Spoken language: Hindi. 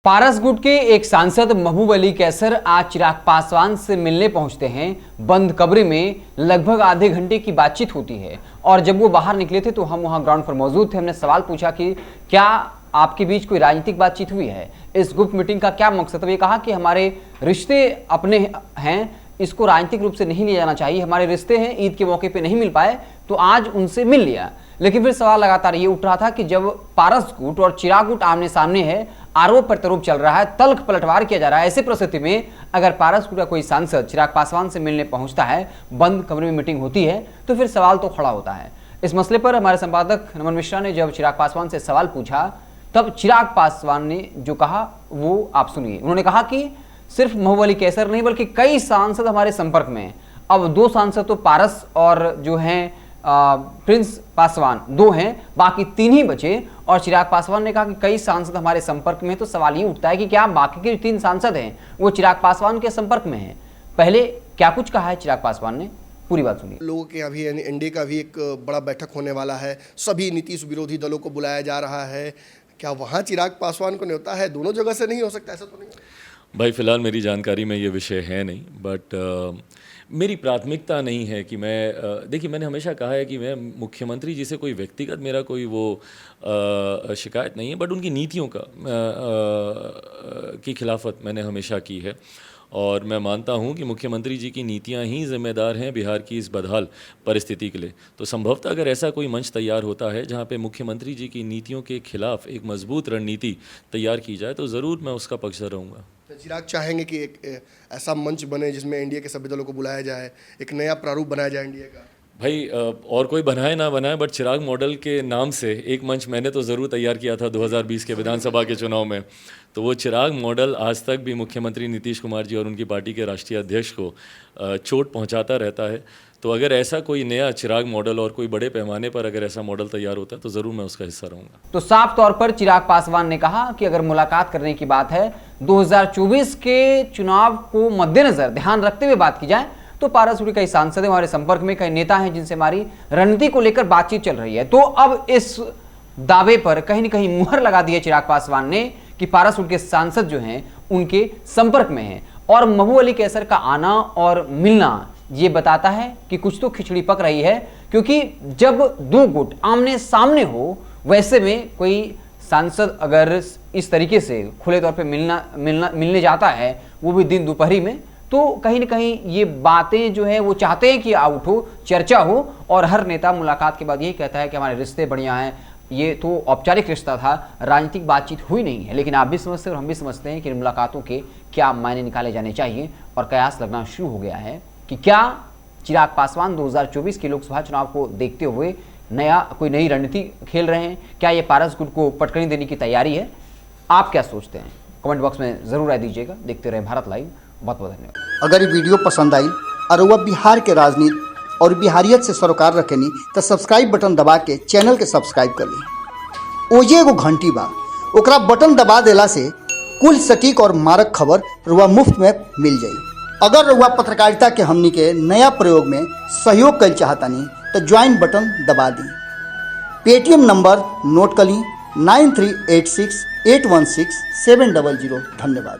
पारस गुट के एक सांसद महबूब अली कैसर आज चिराग पासवान से मिलने पहुंचते हैं। बंद कमरे में लगभग आधे घंटे की बातचीत होती है और जब वो बाहर निकले थे तो हम वहां ग्राउंड पर मौजूद थे। हमने सवाल पूछा कि क्या आपके बीच कोई राजनीतिक बातचीत हुई है, इस गुप्त मीटिंग का क्या मकसद है। ये कहा कि हमारे रिश्ते अपने हैं, इसको राजनीतिक रूप से नहीं लिया जाना चाहिए। हमारे रिश्ते हैं, ईद के मौके पे नहीं मिल पाए तो आज उनसे मिल लिया। लेकिन फिर सवाल लगातार ये उठ रहा था कि जब पारस गुट और चिराग गुट आमने सामने है, आरोप प्रत्यारोप चल रहा है, तल्ख पलटवार किया जा रहा है, ऐसी परिस्थिति में अगर पारस गुट का कोई सांसद चिराग पासवान से मिलने पहुंचता है, बंद कमरे में मीटिंग होती है, तो फिर सवाल तो खड़ा होता है। इस मसले पर हमारे संपादक नमन मिश्रा ने जब चिराग पासवान से सवाल पूछा तब चिराग पासवान ने जो कहा वो आप सुनिए। उन्होंने कहा कि सिर्फ महबूब अली कैसर नहीं बल्कि कई सांसद हमारे संपर्क में हैं। अब दो सांसद तो पारस और जो हैं प्रिंस पासवान दो हैं, बाकी तीन ही बचे। और चिराग पासवान ने कहा कि कई सांसद हमारे संपर्क में, तो सवाल ये उठता है कि क्या बाकी के तीन सांसद हैं वो चिराग पासवान के संपर्क में हैं। पहले क्या कुछ कहा है चिराग पासवान ने, पूरी बात सुनिए। लोगों के अभी एनडीए का भी एक बड़ा बैठक होने वाला है, सभी नीतीश विरोधी दलों को बुलाया जा रहा है। क्या वहाँ चिराग पासवान को न्योता है? दोनों जगह से नहीं हो सकता, ऐसा तो नहीं? भाई फिलहाल मेरी जानकारी में ये विषय है नहीं, बट मेरी प्राथमिकता नहीं है कि मैं देखिए, मैंने हमेशा कहा है कि मैं मुख्यमंत्री जी से कोई व्यक्तिगत मेरा कोई वो शिकायत नहीं है, बट उनकी नीतियों की खिलाफत मैंने हमेशा की है। और मैं मानता हूं कि मुख्यमंत्री जी की नीतियां ही जिम्मेदार हैं बिहार की इस बदहाल परिस्थिति के लिए। तो संभवतः अगर ऐसा कोई मंच तैयार होता है जहां पे मुख्यमंत्री जी की नीतियों के खिलाफ एक मजबूत रणनीति तैयार की जाए तो ज़रूर मैं उसका पक्षधर रहूँगा। चिराग चाहेंगे कि एक ऐसा मंच बने जिसमें एनडीए के सभी दलों को बुलाया जाए, एक नया प्रारूप बनाया जाए एनडीए का? भाई और कोई बनाए ना बनाए, बट चिराग मॉडल के नाम से एक मंच मैंने तो ज़रूर तैयार किया था 2020 के विधानसभा के चुनाव में। तो वो चिराग मॉडल आज तक भी मुख्यमंत्री नीतीश कुमार जी और उनकी पार्टी के राष्ट्रीय अध्यक्ष को चोट पहुंचाता रहता है। तो अगर ऐसा कोई नया चिराग मॉडल और कोई बड़े पैमाने पर अगर ऐसा मॉडल तैयार होता है तो ज़रूर मैं उसका हिस्सा रहूँगा। तो साफ तौर पर चिराग पासवान ने कहा कि अगर मुलाकात करने की बात है, 2024 के चुनाव को मद्देनजर ध्यान रखते हुए बात की जाए तो पारस गुट कई सांसद हैं हमारे संपर्क में, कई नेता हैं जिनसे हमारी रणनीति को लेकर बातचीत चल रही है। तो अब इस दावे पर कहीं न कहीं मुहर लगा दी है चिराग पासवान ने कि पारस गुट के सांसद जो हैं उनके संपर्क में हैं। और महबूब अली कैसर का आना और मिलना ये बताता है कि कुछ तो खिचड़ी पक रही है, क्योंकि जब दो गुट आमने सामने हो, वैसे में कोई सांसद अगर इस तरीके से खुले तौर पे मिलने जाता है, वो भी दिन दोपहरी में, तो कहीं ना कहीं ये बातें जो है वो चाहते हैं कि आउट हो, चर्चा हो। और हर नेता मुलाकात के बाद यही कहता है कि हमारे रिश्ते बढ़िया हैं। ये तो औपचारिक रिश्ता था, राजनीतिक बातचीत हुई नहीं है। लेकिन आप भी समझते और हम भी समझते हैं कि इन मुलाकातों के क्या मायने निकाले जाने चाहिए। और कयास लगना शुरू हो गया है कि क्या चिराग पासवान 2024 के लोकसभा चुनाव को देखते हुए कोई नई रणनीति खेल रहे हैं? क्या ये पारस गुट को पटकनी देने की तैयारी है? आप क्या सोचते हैं? कमेंट बॉक्स में जरूर राय दीजिएगा। देखते रहे भारत लाइव। बहुत बहुत धन्यवाद। अगर ये वीडियो पसंद आई और वह बिहार के राजनीति और बिहारियत से सरोकार रखेनी तो सब्सक्राइब बटन दबा के चैनल के सब्सक्राइब कर ली। ओजे एगो घंटी बा, ओकरा बटन दबा देला से कुल सटीक और मारक खबर रुआ मुफ्त में मिल जाई। अगर रुआ पत्रकारिता के हमनी के नया प्रयोग में सहयोग कर चाहतानी तो ज्वाइन बटन दबा दी। पेटीएम नंबर नोट कर ली 9386816700। धन्यवाद।